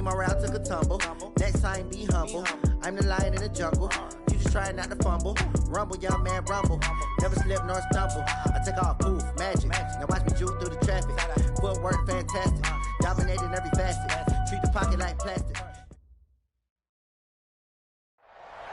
See my route took a tumble. Next time, be humble. I'm the lion in the jungle. You just trying not to fumble. Rumble, young man, rumble. Never slip nor stumble. I take off, poof, magic. Now watch me juke through the traffic. Footwork, fantastic. Dominating every facet. Treat the pocket like plastic.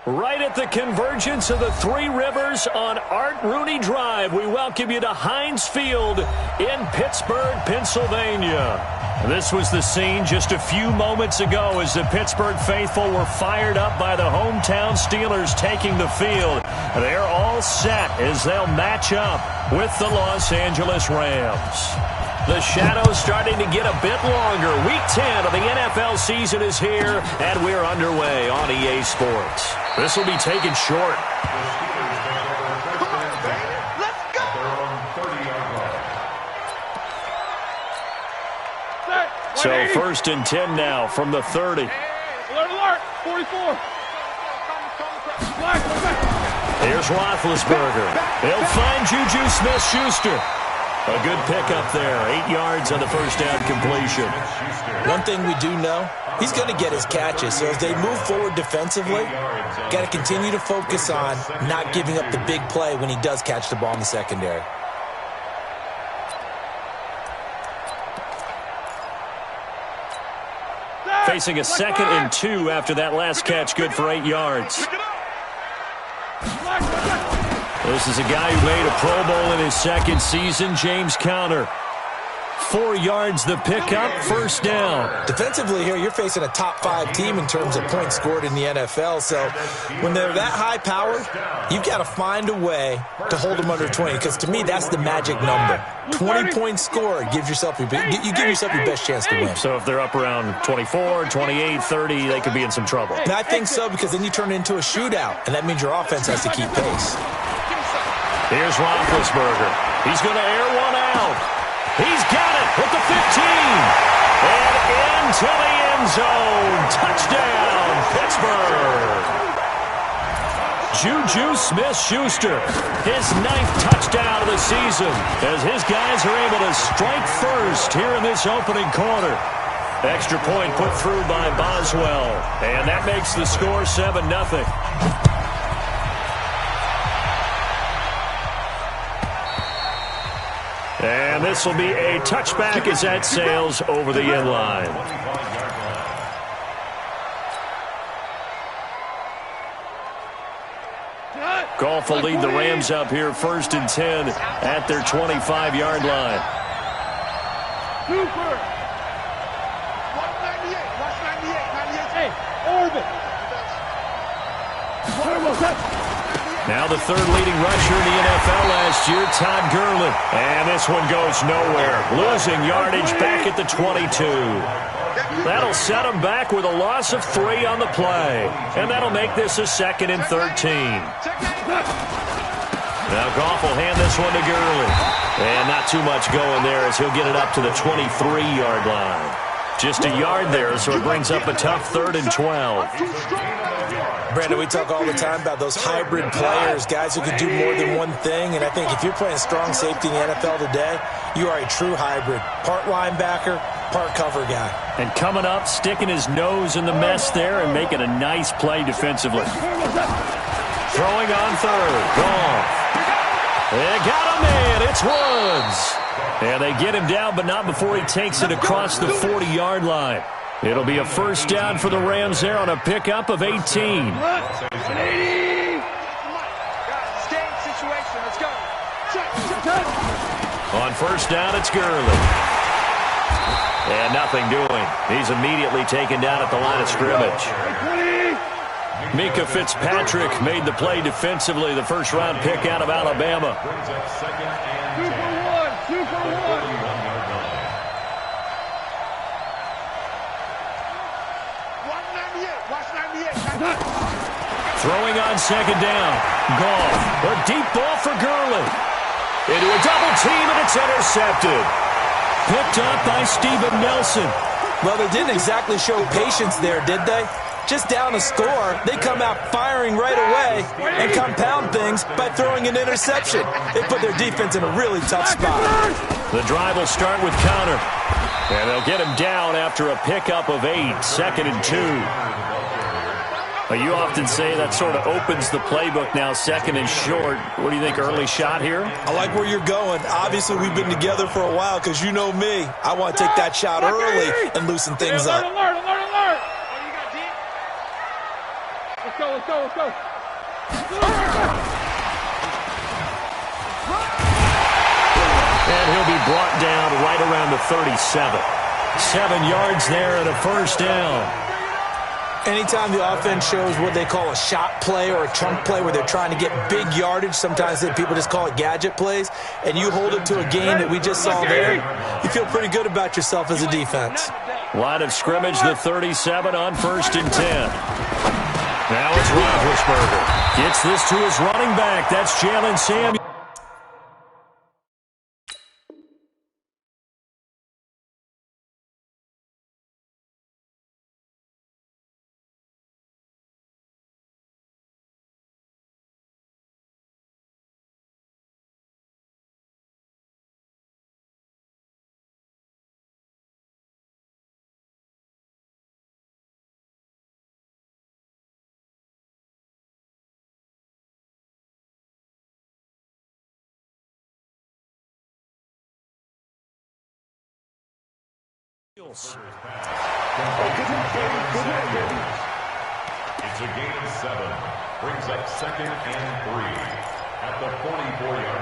Right at the convergence of the Three Rivers on Art Rooney Drive, we welcome you to Heinz Field in Pittsburgh, Pennsylvania. This was the scene just a few moments ago as the Pittsburgh faithful were fired up by the hometown Steelers taking the field. They're all set as they'll match up with the Los Angeles Rams. The shadow's starting to get a bit longer. Week 10 of the NFL season is here, and we're underway on EA Sports. This will be taken short. Come on, baby. Let's go. So first and 10 now from the 30. Alert, 44. Here's Roethlisberger. He'll find Juju Smith-Schuster. A good pickup there. 8 yards on the first down completion. One thing we do know, he's going to get his catches. So as they move forward defensively, got to continue to focus on not giving up the big play when he does catch the ball in the secondary. Facing a 2nd and 2 after that last catch, good for 8 yards. This is a guy who made a Pro Bowl in his second season, James Conner. 4 yards the pickup, first down. Defensively here, you're facing a top 5 team in terms of points scored in the NFL. So when they're that high powered, you've got to find a way to hold them under 20. Because to me, that's the magic number. 20 points scored, you give yourself your best chance to win. So if they're up around 24, 28, 30, they could be in some trouble. And I think so, because then you turn it into a shootout, and that means your offense has to keep pace. Here's Roethlisberger. He's going to air one out. He's got it at the 15. And into the end zone. Touchdown, Pittsburgh. Juju Smith-Schuster, his 9th touchdown of the season, as his guys are able to strike first here in this opening quarter. Extra point put through by Boswell, and that makes the score 7-0. And this will be a touchback as that sails over the end line. Goff will lead the Rams up here first and 10 at their 25-yard line. Cooper. 198. Watch 98. Hey, Orbit. Now the third leading rusher in the NFL last year, Todd Gurley. And this one goes nowhere. Losing yardage back at the 22. That'll set him back with a loss of 3 on the play. And that'll make this a 2nd and 13. Now Goff will hand this one to Gurley. And not too much going there as he'll get it up to the 23-yard line. Just a yard there, so it brings up a tough 3rd and 12. Brandon, we talk all the time about those hybrid players, guys who can do more than one thing. And I think if you're playing strong safety in the NFL today, you are a true hybrid. Part linebacker, part cover guy. And coming up, sticking his nose in the mess there and making a nice play defensively. Throwing on third. Goff. They got him in. It's Woods. And they get him down, but not before he takes it across the 40-yard line. It'll be a first down for the Rams there on a pickup of 18. On first down, it's Gurley. And nothing doing. He's immediately taken down at the line of scrimmage. Mika Fitzpatrick made the play defensively, the first-round pick out of Alabama. 2 for 1. Throwing on second down. Goff. A deep ball for Gurley. Into a double team, and it's intercepted. Picked up by Steven Nelson. Well, they didn't exactly show patience there, did they? Just down a score, they come out firing right away and compound things by throwing an interception. They put their defense in a really tough spot. The drive will start with Conner. And they'll get him down after a pickup of 8, 2nd and 2. You often say that sort of opens the playbook now, 2nd and short. What do you think, early shot here? I like where you're going. Obviously, we've been together for a while because you know me. I want to take that shot early and loosen things up. Alert. Let's go. And he'll be brought down right around the 37. 7 yards there and a first down. Anytime the offense shows what they call a shot play or a chunk play where they're trying to get big yardage, sometimes people just call it gadget plays, and you hold it to a gain that we just saw there, you feel pretty good about yourself as a defense. Line of scrimmage, the 37 on 1st and 10. Now it's Roethlisberger. Gets this to his running back. That's Jalen Samuels. It's a gain of 7. Brings up 2nd and 3 at the 44-yard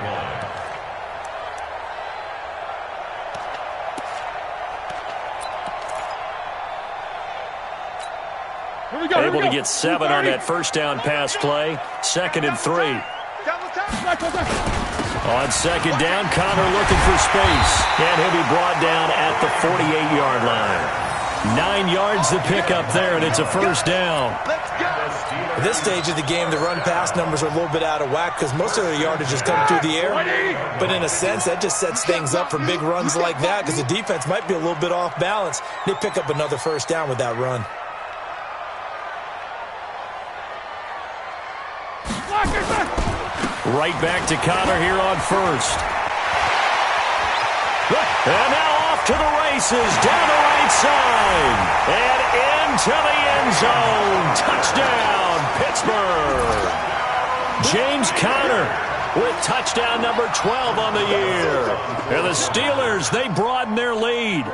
line. Able to get 7 on that first down pass play. 2nd and 3. On 2nd down, Connor looking for space. And he'll be brought down at the 48-yard line. 9 yards to pick up there, and it's a first down. At this stage of the game, the run-pass numbers are a little bit out of whack because most of their yardage has come through the air. But in a sense, that just sets things up for big runs like that because the defense might be a little bit off balance. They pick up another first down with that run. Right back to Connor here on 1st. And now off to the races, down the right side. And into the end zone. Touchdown, Pittsburgh. James Conner with touchdown number 12 on the year. And the Steelers, they broaden their lead.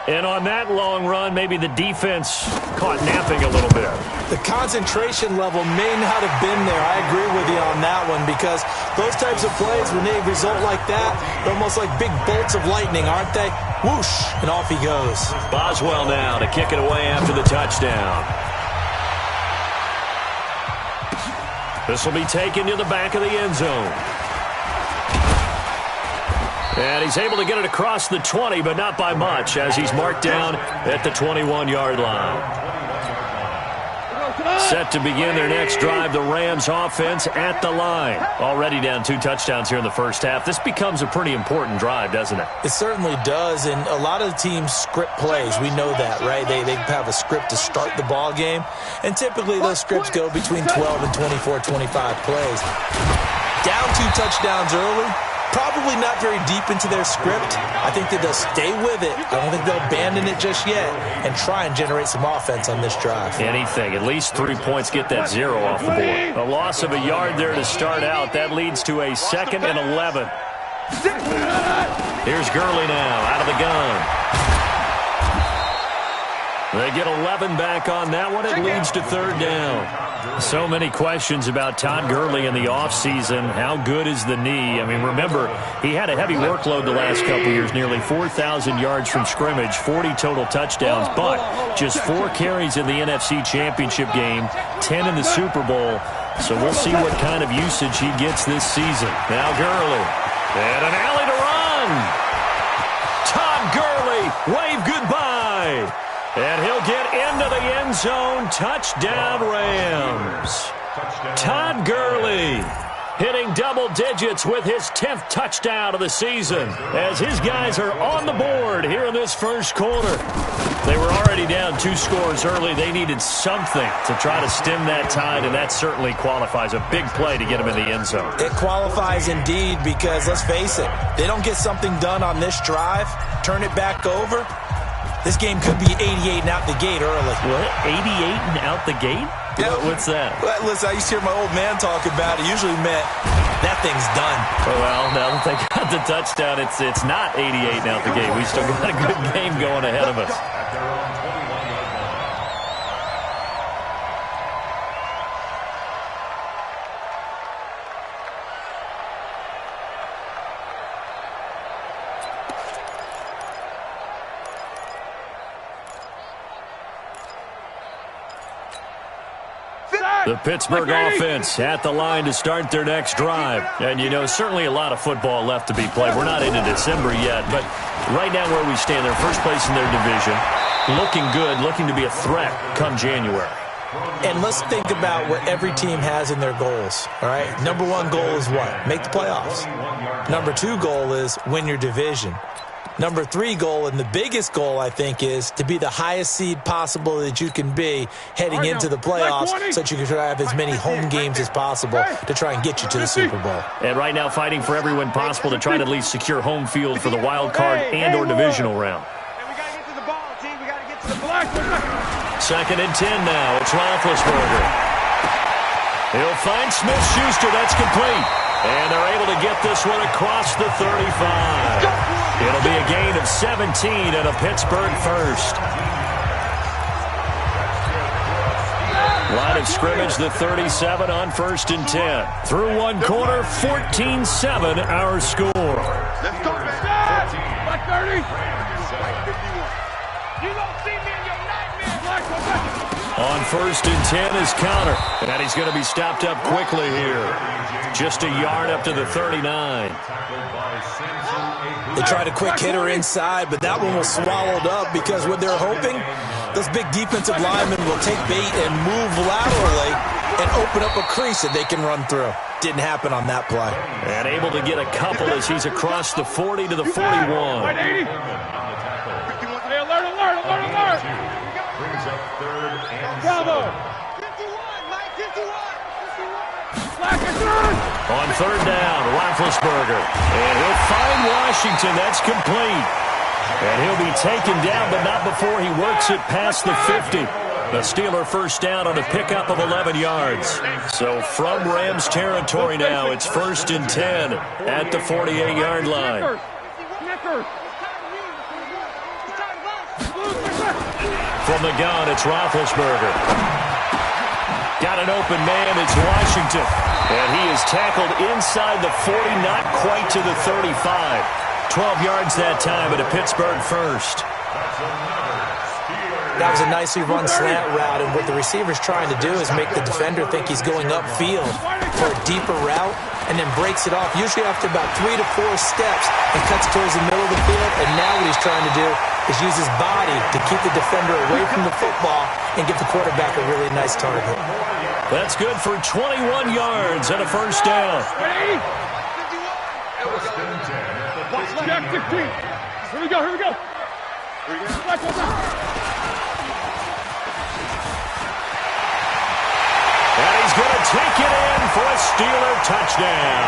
And on that long run, maybe the defense caught napping a little bit. The concentration level may not have been there. I agree with you on that one because those types of plays, when they result like that, they're almost like big bolts of lightning, aren't they? Whoosh, and off he goes. Boswell now to kick it away after the touchdown. This will be taken to the back of the end zone. And he's able to get it across the 20, but not by much, as he's marked down at the 21-yard line. Set to begin their next drive, the Rams offense at the line. Already down 2 touchdowns here in the first half. This becomes a pretty important drive, doesn't it? It certainly does, and a lot of the teams script plays. We know that, right? They have a script to start the ball game, and typically those scripts go between 12 and 24, 25 plays. Down 2 touchdowns early. Probably not very deep into their script. I think that they'll stay with it. I don't think they'll abandon it just yet and try and generate some offense on this drive. Anything. At least 3 points, get that 0 off the board. A loss of a yard there to start out. That leads to a 2nd and 11. Here's Gurley now out of the gun. They get 11 back on that one. It leads to 3rd down. So many questions about Todd Gurley in the offseason. How good is the knee? I mean, remember, he had a heavy workload the last couple years, nearly 4,000 yards from scrimmage, 40 total touchdowns, but just 4 carries in the NFC Championship game, 10 in the Super Bowl. So we'll see what kind of usage he gets this season. Now Gurley, and an alley to run. Todd Gurley, wave goodbye. And he'll get into the end zone. Touchdown, Rams. Todd Gurley hitting double digits with his 10th touchdown of the season, as his guys are on the board here in this first quarter. They were already down 2 scores early. They needed something to try to stem that tide, and that certainly qualifies. A big play to get them in the end zone. It qualifies indeed because, let's face it, they don't get something done on this drive, turn it back over, this game could be 88 and out the gate early. What? 88 and out the gate? Yeah. What's that? Well, listen, I used to hear my old man talk about it. Usually meant that thing's done. Well, now that they got the touchdown, it's not 88 and out the gate. We still got a good game going ahead of us. The Pittsburgh offense at the line to start their next drive. And, you know, certainly a lot of football left to be played. We're not into December yet, but right now where we stand, they're first place in their division, looking good, looking to be a threat come January. And let's think about what every team has in their goals, all right? Number 1 goal is what? Make the playoffs. Number 2 goal is win your division. Number 3 goal, and the biggest goal, I think, is to be the highest seed possible that you can be heading into the playoffs so that you can try to have as many home games as possible to try and get you to the Super Bowl. And right now fighting for every win possible to try to at least secure home field for the wild card and or divisional round. We got to get to the ball, team. We got to get to the block. 2nd and 10 now. It's Roethlisberger. He'll find Smith-Schuster. That's complete. And they're able to get this one across the 35. It'll be a gain of 17 and a Pittsburgh first. Line of scrimmage, the 37 on 1st and 10. Through 1 quarter, 14-7 our score. Let's go, man. Black 30. Black 51. You don't see me in your nightmare. Black 50. On 1st and 10 is Counter. And he's going to be stopped up quickly here. Just a yard up to the 39. They tried a quick hitter inside, but that one was swallowed up because what they're hoping, those big defensive linemen will take bait and move laterally and open up a crease that they can run through. Didn't happen on that play. And able to get a couple as he's across the 40 to the 41. Hey, alert. Brings up 3rd and Bravo. 7. 51, Mike, 51. On 3rd down, Roethlisberger. And he'll find Washington. That's complete. And he'll be taken down, but not before he works it past the 50. The Steeler first down on a pickup of 11 yards. So from Rams territory now, it's 1st and 10 at the 48-yard line. From the gun, it's Roethlisberger. Got an open man, it's Washington. And he is tackled inside the 40, not quite to the 35. 12 yards that time at a Pittsburgh first. That was a nicely run slant route, and what the receiver's trying to do is make the defender think he's going upfield for a deeper route, and then breaks it off, usually after about 3 to 4 steps, and cuts towards the middle of the field. And now what he's trying to do is use his body to keep the defender away from the football and give the quarterback a really nice target. That's good for 21 yards and a first down. Check 15. Here we go. And he's going to take it in for a Steeler touchdown.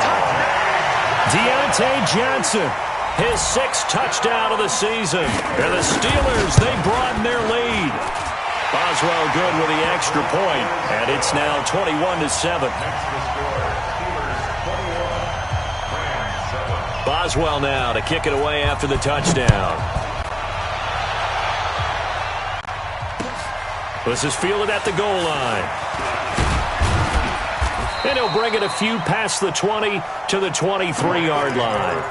Deontay Johnson, his 6th touchdown of the season. And the Steelers, they broaden their lead. Boswell good with the extra point, and it's now 21-7. Boswell now to kick it away after the touchdown. This is fielded at the goal line. And he'll bring it a few past the 20 to the 23-yard line.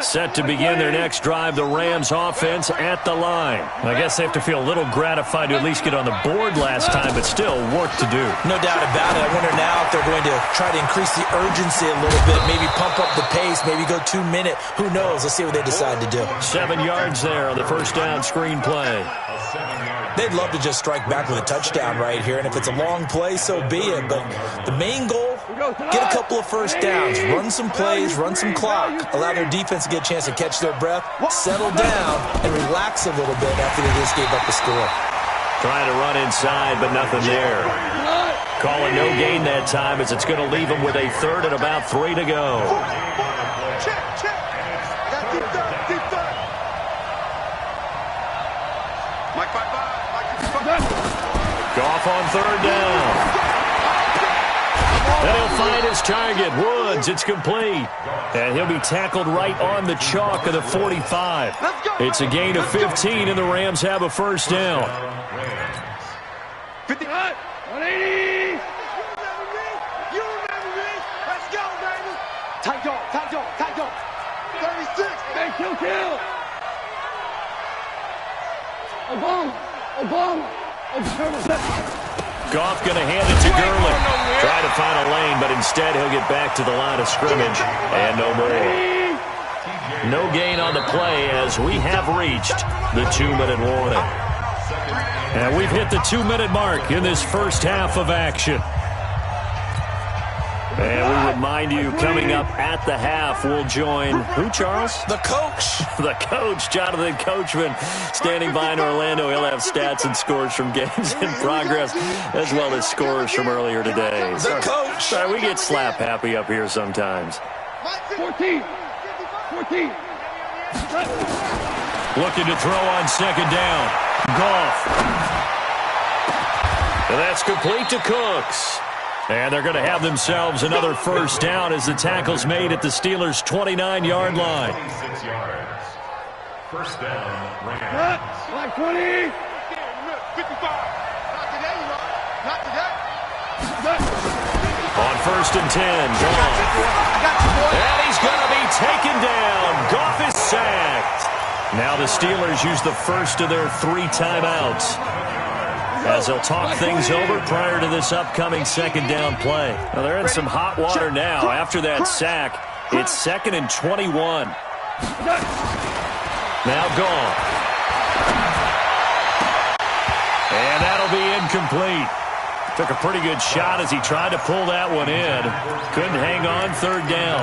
Set to begin their next drive, the Rams offense at the line. I guess they have to feel a little gratified to at least get on the board last time, but still work to do. No doubt about it. I wonder now if they're going to try to increase the urgency a little bit, maybe pump up the pace, maybe go 2 minute. Who knows? Let's see what they decide to do. 7 yards there on the first down screen play. They'd love to just strike back with a touchdown right here, and if it's a long play, so be it. But the main goal, get a couple of first downs, run some plays, run some clock, allow their defense to get a chance to catch their breath, settle down, and relax a little bit after they just gave up the score. Trying to run inside, but nothing there. Calling no gain that time as it's going to leave them with a third and about 3 to go. Goff on third down. And he'll find his target. Woods, it's complete. And he'll be tackled right on the chalk of the 45. It's a gain of 15, and the Rams have a first down. 50. 180. You remember me. Let's go, baby. Tight dog, tight dog, tight dog. 36. Hey, kill. Obama. Goff going to hand it to Gurley. Trying to find a lane, but instead he'll get back to the line of scrimmage. And no more. No gain on the play as we have reached the 2-minute warning. And we've hit the 2-minute mark in this first half of action. And we remind you, coming up at the half, we'll join who, Charles? The coach. The coach, Jonathan Coachman, standing by in Orlando. He'll have stats and scores from games in progress, as well as scores from earlier today. The coach. Sorry, we get slap happy up here sometimes. 14. Looking to throw on second down. Goff. And that's complete to Cooks. And they're going to have themselves another first down as the tackle's made at the Steelers' 29-yard line. 26 yards. First down, Rams. Like 20. 55. Not today. On first and 10, Goff. And he's going to be taken down. Goff is sacked. Now the Steelers use the first of their 3 timeouts, as they'll talk things over prior to this upcoming second down play. Well, they're in some hot water now. After that sack, it's 2nd and 21. Now Goff. And that'll be incomplete. Took a pretty good shot as he tried to pull that one in. Couldn't hang on, third down.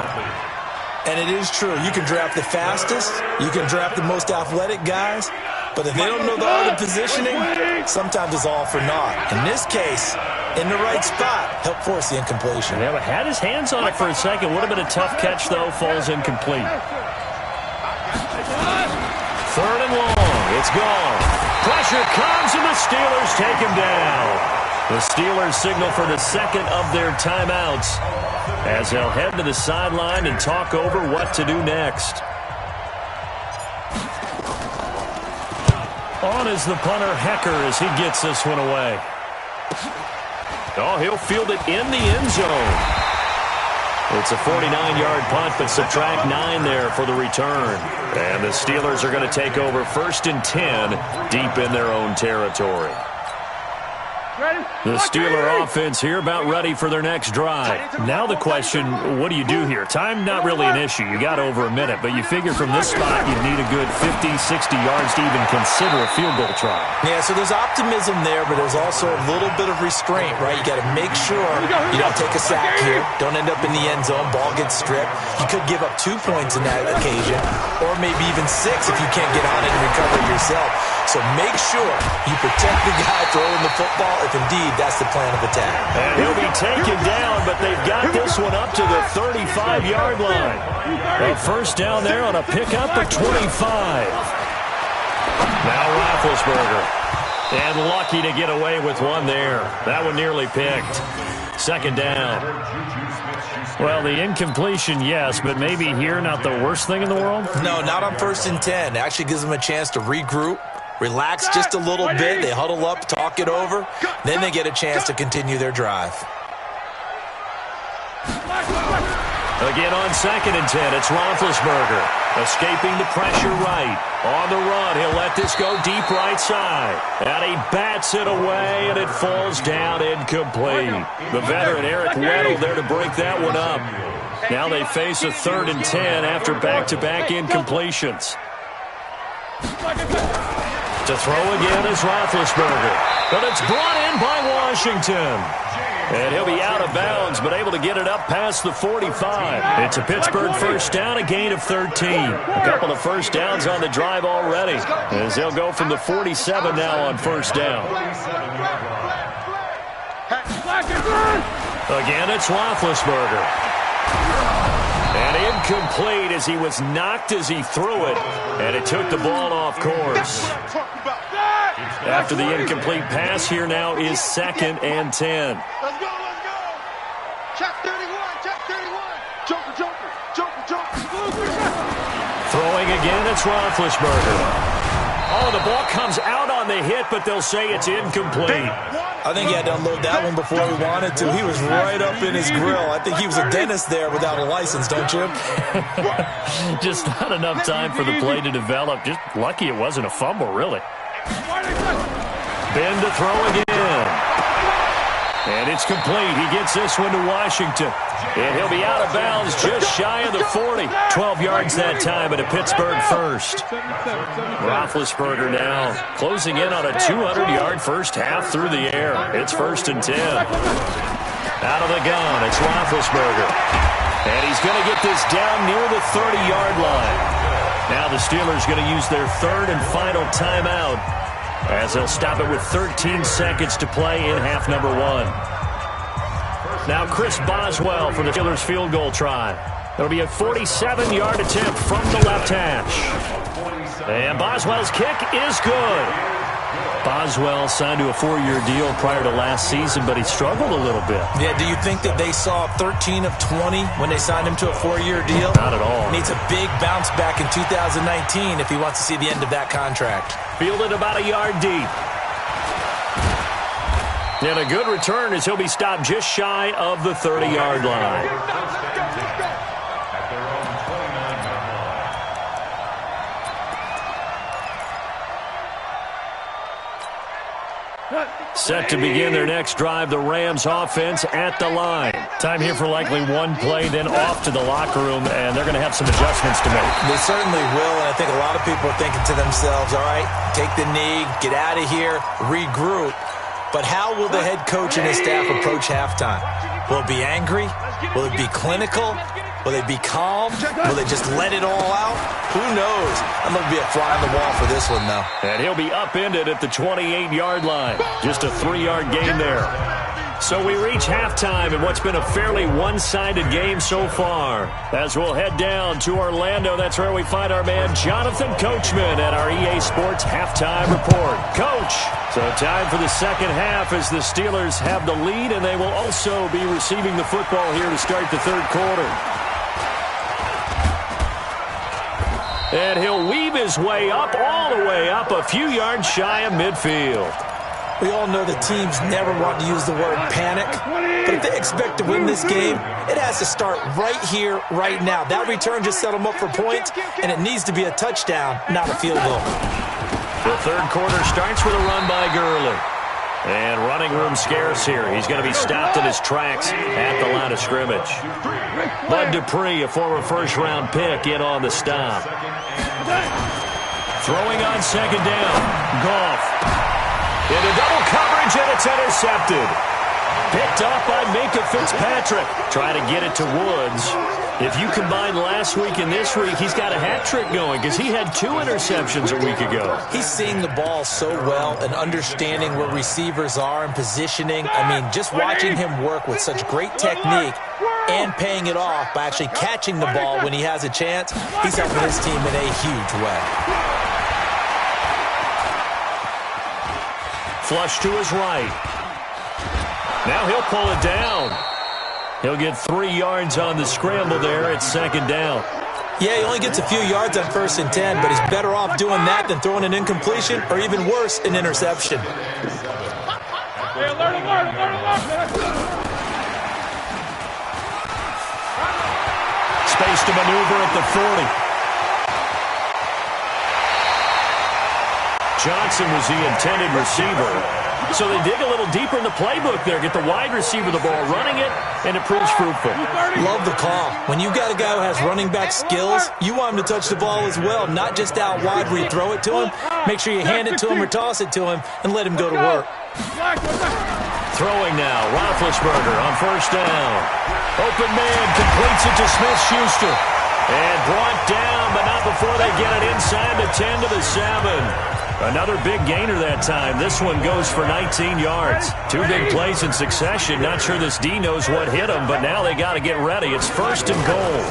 And it is true. You can draft the fastest. You can draft the most athletic guys. But if they don't know the art of positioning, sometimes it's all for naught. In this case, in the right spot, help force the incompletion. Yeah, but had his hands on it for a second. Would have been a tough catch, though. Falls incomplete. Third and long. It's gone. Pressure comes, and the Steelers take him down. The Steelers signal for the second of their timeouts as they'll head to the sideline and talk over what to do next. On is the punter, Hecker, as he gets this one away. Oh, he'll field it in the end zone. It's a 49-yard punt, but subtract 9 there for the return. And the Steelers are going to take over 1st and 10 deep in their own territory. The Steeler offense here about ready for their next drive. Now the question, what do you do here? Time not really an issue. You got over a minute, but you figure from this spot you need a good 50, 60 yards to even consider a field goal try. Yeah, so there's optimism there, but there's also a little bit of restraint, right? You got to make sure you don't take a sack here. Don't end up in the end zone. Ball gets stripped. You could give up 2 points in that occasion, or maybe even 6 if you can't get on it and recover it yourself. So make sure you protect the guy throwing the football if indeed that's the plan of attack. And he'll be taken down, but they've got this one up to the 35-yard line. A first down there on a pickup of 25. Now Roethlisberger. And lucky to get away with one there. That one nearly picked. Second down. Well, the incompletion, yes, but maybe here not the worst thing in the world? No, not on 1st and 10. It actually gives them a chance to regroup, relax just a little bit. They huddle up, talk it over. Then they get a chance to continue their drive. Again on 2nd and 10, it's Roethlisberger. Escaping the pressure right. On the run, he'll let this go deep right side. And he bats it away, and it falls down incomplete. The veteran Eric Weddle there to break that one up. Now they face a 3rd and 10 after back-to-back incompletions. To throw again is Roethlisberger. But it's brought in by Washington. And he'll be out of bounds, but able to get it up past the 45. It's a Pittsburgh first down, a gain of 13. A couple of first downs on the drive already, as they'll go from the 47 now on first down. Again, it's Roethlisberger. And incomplete as he was knocked as he threw it, and it took the ball off course. After the incomplete pass, here now is 2nd and 10. Let's go, let's go. Check 31, check 31. Joker, joker, joker, joker. Throwing again, it's Roethlisberger. Oh, the ball comes out on the hit, but they'll say it's incomplete. I think he had to unload that one before he wanted to. He was right up in his grill. I think he was a dentist there without a license, don't you? Just not enough time for the play to develop. Just lucky it wasn't a fumble, really. Ben to throw again. And it's complete. He gets this one to Washington. And he'll be out of bounds just shy of the 40. 12 yards that time at a Pittsburgh first. Roethlisberger now closing in on a 200-yard first half through the air. It's 1st and 10. Out of the gun, it's Roethlisberger. And he's going to get this down near the 30-yard line. Now the Steelers going to use their 3rd and final timeout, as they'll stop it with 13 seconds to play in half number 1. Now Chris Boswell for the Steelers field goal try. It'll be a 47-yard attempt from the left hash. And Boswell's kick is good. Boswell signed to a 4-year deal prior to last season, but he struggled a little bit. Yeah, do you think that they saw 13 of 20 when they signed him to a 4-year deal? Not at all. Needs a big bounce back in 2019 if he wants to see the end of that contract. Fielded about a yard deep. And a good return as he'll be stopped just shy of the 30-yard line. Set to begin their next drive, the Rams offense at the line. Time here for likely one play, then off to the locker room, and they're going to have some adjustments to make. They certainly will, and I think a lot of people are thinking to themselves, all right, take the knee, get out of here, regroup. But how will the head coach and his staff approach halftime? Will it be angry? Will it be clinical? Will they be calm? Will they just let it all out? Who knows? I'm going to be a fly on the wall for this one, though. And he'll be upended at the 28-yard line. Just a 3-yard gain there. So we reach halftime in what's been a fairly one-sided game so far. As we'll head down to Orlando, that's where we find our man Jonathan Coachman at our EA Sports Halftime Report. Coach, so time for the second half as the Steelers have the lead, and they will also be receiving the football here to start the third quarter. And he'll weave his way up, all the way up, a few yards shy of midfield. We all know the teams never want to use the word panic, but if they expect to win this game, it has to start right here, right now. That return just set them up for points, and it needs to be a touchdown, not a field goal. The third quarter starts with a run by Gurley. And running room scarce here. He's going to be stopped in his tracks at the line of scrimmage. Bud Dupree, a former first-round pick, in on the stop. Throwing on second down. Goff. Into double coverage, and it's intercepted. Picked off by Minka Fitzpatrick. Trying to get it to Woods. If you combine last week and this week, he's got a hat trick going because he had 2 interceptions a week ago. He's seeing the ball so well and understanding where receivers are and positioning. I mean, just watching him work with such great technique and paying it off by actually catching the ball when he has a chance, he's helping his team in a huge way. Flush to his right. Now he'll pull it down. He'll get 3 yards on the scramble there at second down. Yeah, he only gets a few yards on 1st and 10, but he's better off doing that than throwing an incompletion or even worse, an interception. to maneuver at the 40. Johnson was the intended receiver. So they dig a little deeper in the playbook there. Get the wide receiver the ball, running it, and it proves fruitful. Love the call. When you've got a guy who has running back skills, you want him to touch the ball as well, not just out wide where you throw it to him. Make sure you hand it to him or toss it to him and let him go to work. Throwing now, Roethlisberger on first down. Open man completes it to Smith-Schuster. And brought down, but not before they get it inside the 10 to the 7. Another big gainer that time. This one goes for 19 yards. Two big plays in succession. Not sure this D knows what hit him, but now they got to get ready. It's first and goal.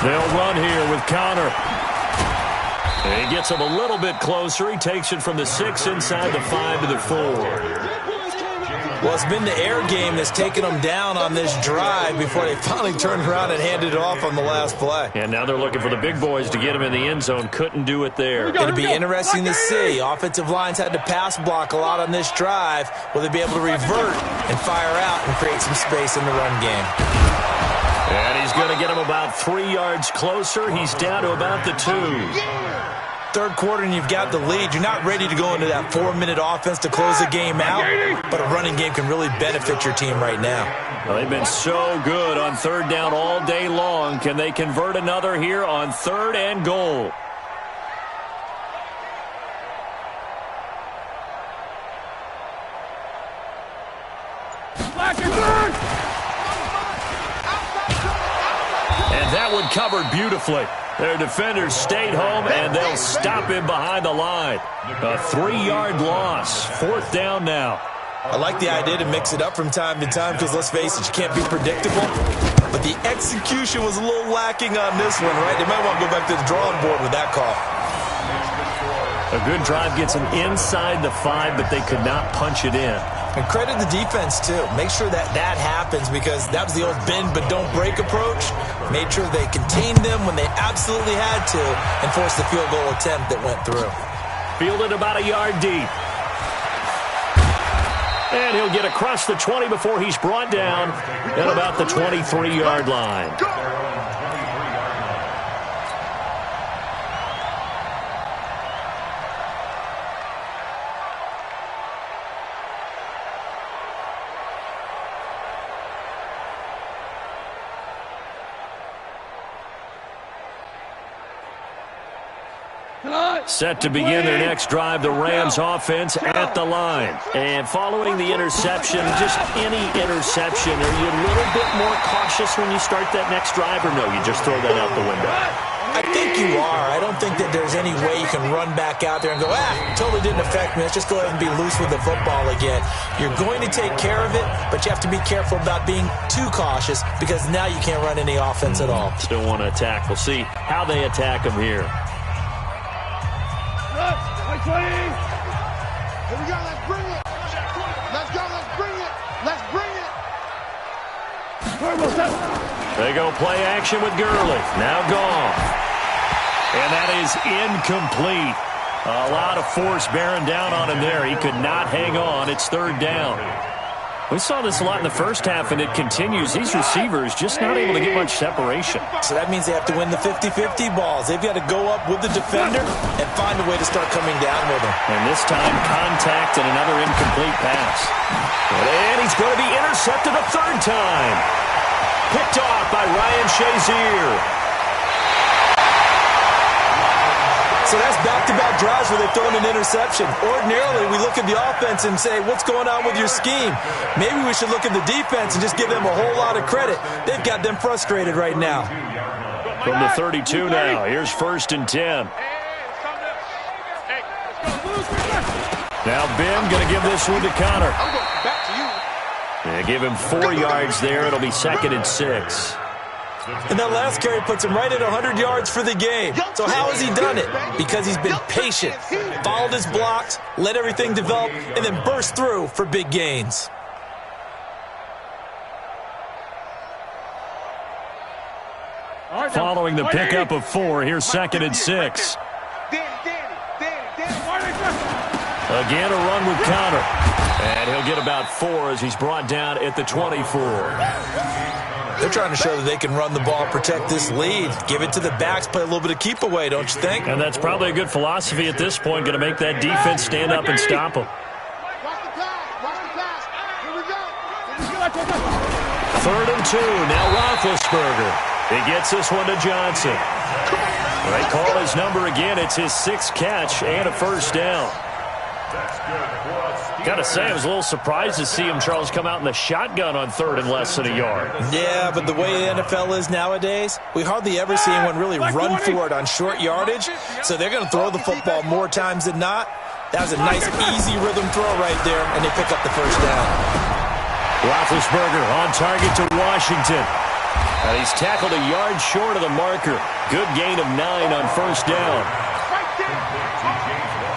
They'll run here with Connor. He gets him a little bit closer. He takes it from the 6 inside the 5 to the 4. Well, it's been the air game that's taken them down on this drive before they finally turned around and handed it off on the last play. And now they're looking for the big boys to get him in the end zone. Couldn't do it there. It'll be interesting to see. Offensive lines had to pass block a lot on this drive. Will they be able to revert and fire out and create some space in the run game? And he's going to get him about 3 yards closer. He's down to about the 2. Third quarter and you've got the lead. You're not ready to go into that 4-minute offense to close the game out, but a running game can really benefit your team right now. Well, they've been so good on third down all day long. Can they convert another here on 3rd and goal? And that one covered beautifully. Their defenders stayed home, and they'll stop him behind the line. A 3-yard loss. 4th down now. I like the idea to mix it up from time to time because, let's face it, you can't be predictable. But the execution was a little lacking on this one, right? They might want to go back to the drawing board with that call. A good drive gets them inside the 5, but they could not punch it in. And credit the defense, too. Make sure that that happens because that was the old bend but don't break approach. Made sure they contained them when they absolutely had to and forced the field goal attempt that went through. Fielded about a yard deep. And he'll get across the 20 before he's brought down at about the 23-yard line. Set to begin their next drive, the Rams offense at the line. And following the interception, just any interception, are you a little bit more cautious when you start that next drive, or no, you just throw that out the window? I think you are. I don't think that there's any way you can run back out there and go, totally didn't affect me. Let's just go ahead and be loose with the football again. You're going to take care of it, but you have to be careful about being too cautious because now you can't run any offense at all. Still want to attack. We'll see how they attack them here. Here we go, let's bring it. Let's go, let's bring it. Let's bring it. They go play action with Gurley. Now gone. And that is incomplete. A lot of force bearing down on him there. He could not hang on. It's 3rd down. We saw this a lot in the first half, and it continues. These receivers just not able to get much separation. So that means they have to win the 50-50 balls. They've got to go up with the defender and find a way to start coming down with him. And this time, contact and another incomplete pass. And he's going to be intercepted a 3rd time. Picked off by Ryan Shazier. So that's back-to-back drives where they've thrown an interception. Ordinarily, we look at the offense and say, what's going on with your scheme? Maybe we should look at the defense and just give them a whole lot of credit. They've got them frustrated right now. From the 32 now, here's 1st and 10. Now Ben going to give this one to Connor. They give him 4 yards there. It'll be 2nd and 6. And that last carry puts him right at 100 yards for the game. So how has he done it? Because he's been patient, followed his blocks, let everything develop, and then burst through for big gains. Following the pickup of 4, here's 2nd and 6. Again, a run with Connor. And he'll get about 4 as he's brought down at the 24. They're trying to show that they can run the ball, protect this lead, give it to the backs, play a little bit of keep away, don't you think? And that's probably a good philosophy at this point, going to make that defense stand up and stop them. Third and 2. Now Roethlisberger. He gets this one to Johnson. They call his number again. It's his 6th catch and a first down. Got to say, I was a little surprised to see him, Charles, come out in the shotgun on 3rd and less than a yard. Yeah, but the way the NFL is nowadays, we hardly ever see anyone really run for it on short yardage. So they're going to throw the football more times than not. That was a nice, easy rhythm throw right there, and they pick up the first down. Roethlisberger on target to Washington. And he's tackled a yard short of the marker. Good gain of 9 on first down.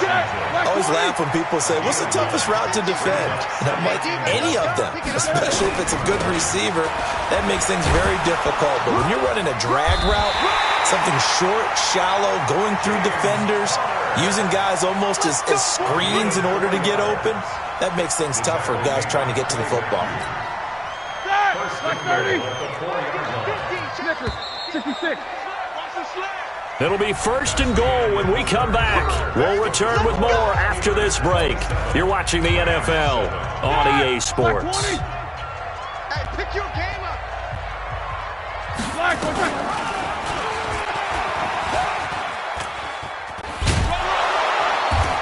I always laugh when people say, what's the toughest route to defend? And I'm like, any of them, especially if it's a good receiver. That makes things very difficult. But when you're running a drag route, something short, shallow, going through defenders, using guys almost as screens in order to get open, that makes things tough for guys trying to get to the football. 30. 66. It'll be 1st and goal when we come back. We'll return with more after this break. You're watching the NFL on EA Sports. Hey, pick your game up.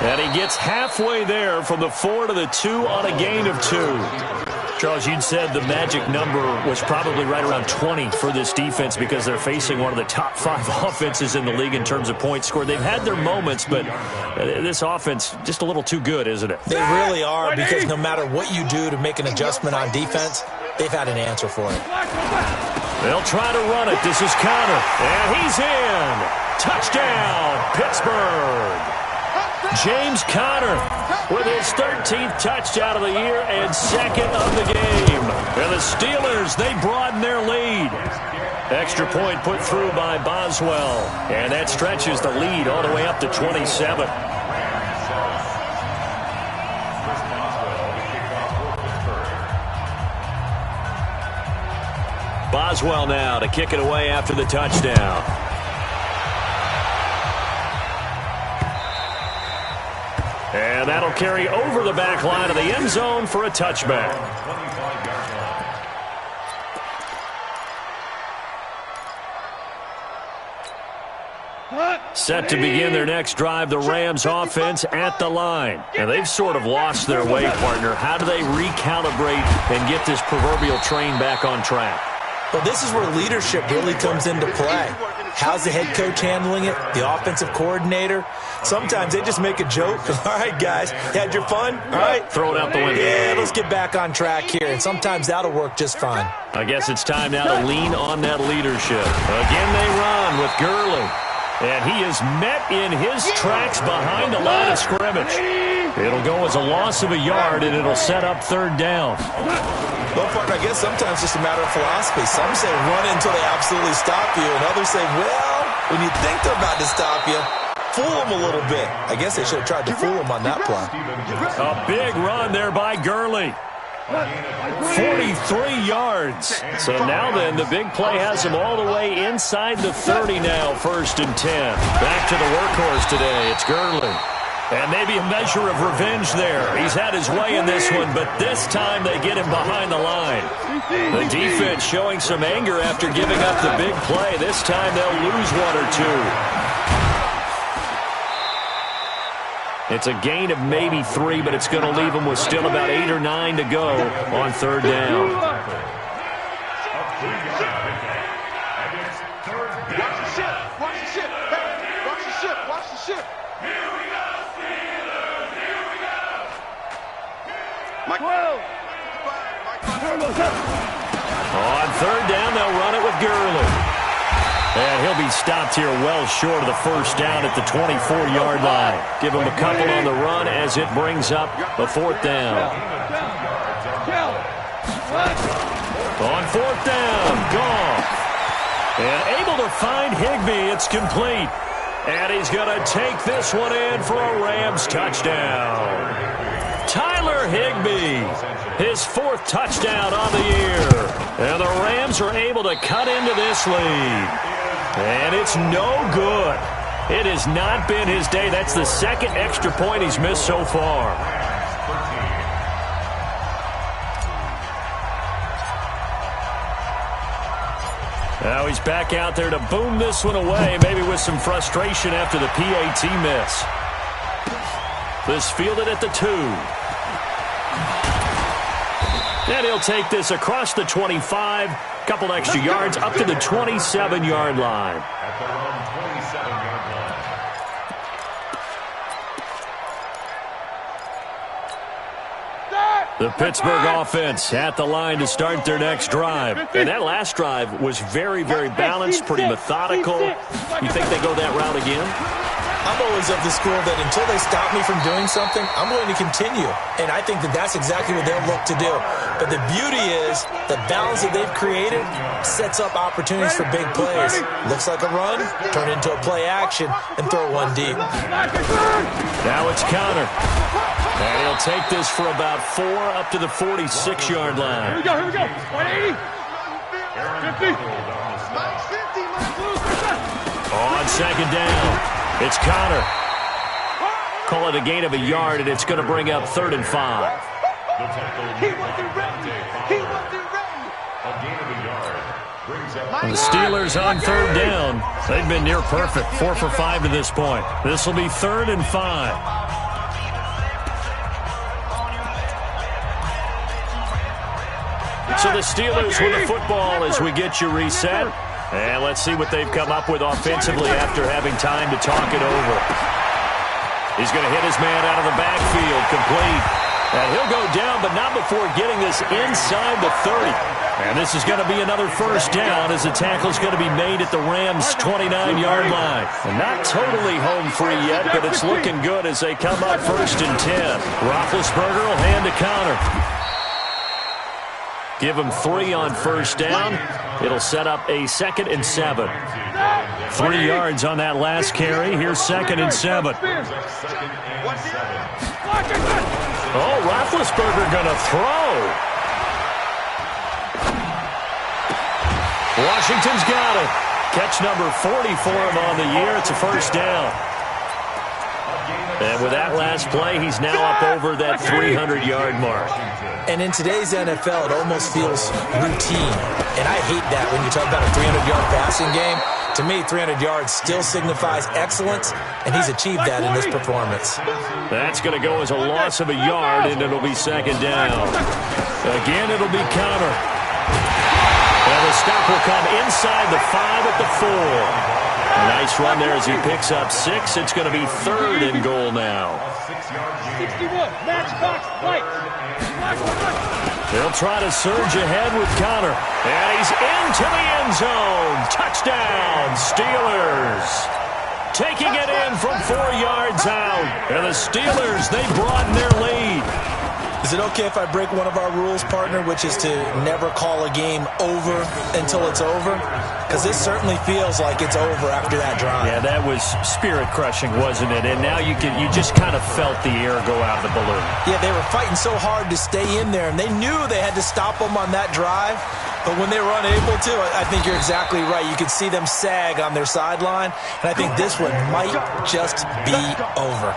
And he gets halfway there from the 4 to the 2 on a gain of 2. Charles, you'd said the magic number was probably right around 20 for this defense because they're facing one of the top 5 offenses in the league in terms of points scored. They've had their moments, but this offense just a little too good, isn't it? They really are, because no matter what you do to make an adjustment on defense, they've had an answer for it. They'll try to run it. This is Conner, and he's in. Touchdown, Pittsburgh. James Conner with his 13th touchdown of the year and 2nd of the game. And the Steelers, they broaden their lead. Extra point put through by Boswell. And that stretches the lead all the way up to 27. Boswell now to kick it away after the touchdown. And that'll carry over the back line of the end zone for a touchback. Set to begin their next drive, the Rams offense at the line. And they've sort of lost their way, partner. How do they recalibrate and get this proverbial train back on track? Well, this is where leadership really comes into play. How's the head coach handling it? The offensive coordinator? Sometimes they just make a joke. All right, guys, you had your fun? All right. Throw it out the window. Yeah, let's get back on track here. And sometimes that'll work just fine. I guess it's time now to lean on that leadership. Again, they run with Gurley. And he is met in his tracks behind the line of scrimmage. It'll go as a loss of a yard, and it'll set up 3rd down. Well, partner, I guess sometimes it's just a matter of philosophy. Some say run until they absolutely stop you, and others say, well, when you think they're about to stop you, fool them a little bit. I guess they should have tried to fool them on that play. A big run there by Gurley. 43 yards. So now then, the big play has him all the way inside the 30 now, 1st and 10. Back to the workhorse today. It's Gurley. And maybe a measure of revenge there. He's had his way in this one, but this time they get him behind the line. The defense showing some anger after giving up the big play. This time they'll lose 1 or 2. It's a gain of maybe 3, but it's going to leave them with still about 8 or 9 to go on 3rd down. On 3rd down, they'll run it with Gurley. And he'll be stopped here well short of the 1st down at the 24-yard line. Give him a couple on the run as it brings up the 4th down. On 4th down, Goff. And able to find Higbee. It's complete. And he's going to take this one in for a Rams touchdown. Tyler Tyler Higbee, his 4th touchdown on the year. And the Rams are able to cut into this lead. And it's no good. It has not been his day. That's the 2nd extra point he's missed so far. Now he's back out there to boom this one away, maybe with some frustration after the PAT miss. This fielded at the 2. And he'll take this across the 25, couple extra yards up to the 27-yard line. At their own 27-yard line. The Pittsburgh offense at the line to start their next drive. And that last drive was very, very balanced, pretty methodical. You think they go that route again? I'm always of the school that until they stop me from doing something, I'm going to continue. And I think that that's exactly what they'll look to do. But the beauty is the balance that they've created sets up opportunities for big plays. Looks like a run, turn into a play action, and throw one deep. Now it's counter. And he'll take this for about 4 up to the 46-yard line. Here we go. 180. 50. On 2nd down. It's Connor. Call it a gain of a yard, and it's going to bring up 3rd and 5. He wasn't ready. A gain of a yard brings up The Steelers on 3rd down. They've been near perfect, 4 for 5 to this point. This will be 3rd and 5. So the Steelers with the football as we get you reset. And let's see what they've come up with offensively after having time to talk it over. He's going to hit his man out of the backfield, complete. And he'll go down, but not before getting this inside the 30. And this is going to be another 1st down as the tackle's going to be made at the Rams' 29-yard line. And not totally home free yet, but it's looking good as they come up 1st and 10. Roethlisberger will hand to Connor. Give him 3 on 1st down. It'll set up a 2nd and 7. 3 yards on that last carry. Here's 2nd and 7. Oh, Roethlisberger going to throw. Washington's got it. Catch number 40 for him on the year. It's a 1st down. And with that last play, he's now up over that 300-yard mark. And in today's NFL, it almost feels routine. And I hate that when you talk about a 300-yard passing game. To me, 300 yards still signifies excellence, and he's achieved that in this performance. That's going to go as a loss of a yard, and it'll be 2nd down. Again, it'll be counter. And the stop will come inside the 5 at the 4. A nice run there as he picks up 6. It's going to be 3rd and goal now. 61. Match box. Right. They'll try to surge ahead with Connor. And he's into the end zone. Touchdown, Steelers. Taking it in from 4 yards out. And the Steelers, they broaden their lead. Is it okay if I break one of our rules, partner, which is to never call a game over until it's over? Because this certainly feels like it's over after that drive. Yeah, that was spirit-crushing, wasn't it? And now you just kind of felt the air go out of the balloon. Yeah, they were fighting so hard to stay in there, and they knew they had to stop them on that drive. But when they were unable to, I think you're exactly right. You could see them sag on their sideline, and I think this one might just be over.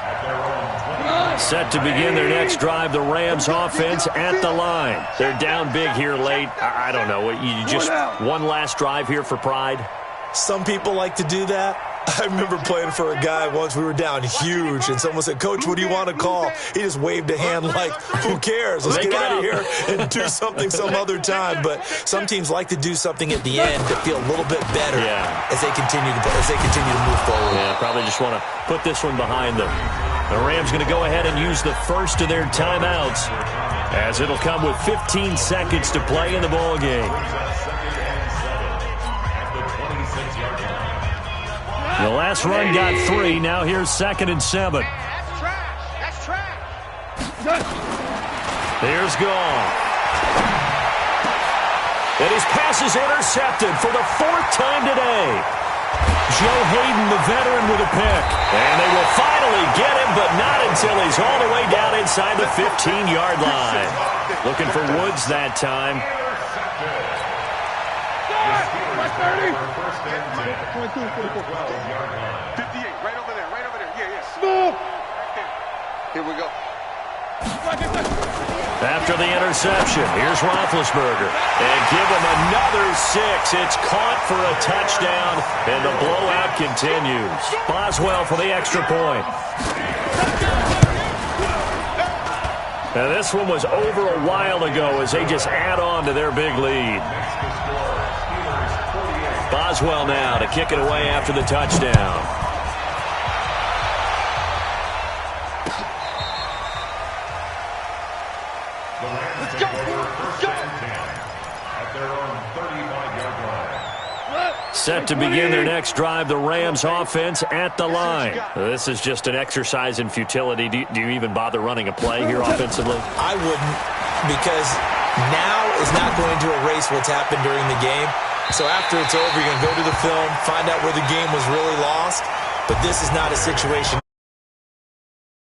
Set to begin their next drive, the Rams offense at the line. They're down big here late. I don't know. You just one last drive here for pride? Some people like to do that. I remember playing for a guy once. We were down huge, and someone said, "Coach, what do you want to call?" He just waved a hand like, who cares? Let's get out of here and do something some other time. But some teams like to do something at the end to feel a little bit better as they continue to move forward. Yeah, probably just want to put this one behind them. The Rams going to go ahead and use the first of their timeouts, as it'll come with 15 seconds to play in the ball game. The last run got 3. Now here's 2nd and 7. That's trash. There's Gall. And his pass is intercepted for the 4th time today. Joe Hayden, the veteran, with a pick. And they will finally get him, but not until he's all the way down inside the 15-yard line. Looking for Woods that time. 58, right over there, right over there. Yeah. Smooth. Here we go. After the interception, here's Roethlisberger. And give him another 6. It's caught for a touchdown, and the blowout continues. Boswell for the extra point. Now, this one was over a while ago as they just add on to their big lead. Boswell now to kick it away after the touchdown. Set to begin their next drive, the Rams offense at the line. This is just an exercise in futility. Do you even bother running a play here offensively? I wouldn't, because now is not going to erase what's happened during the game. So after it's over, you're going to go to the film, find out where the game was really lost. But this is not a situation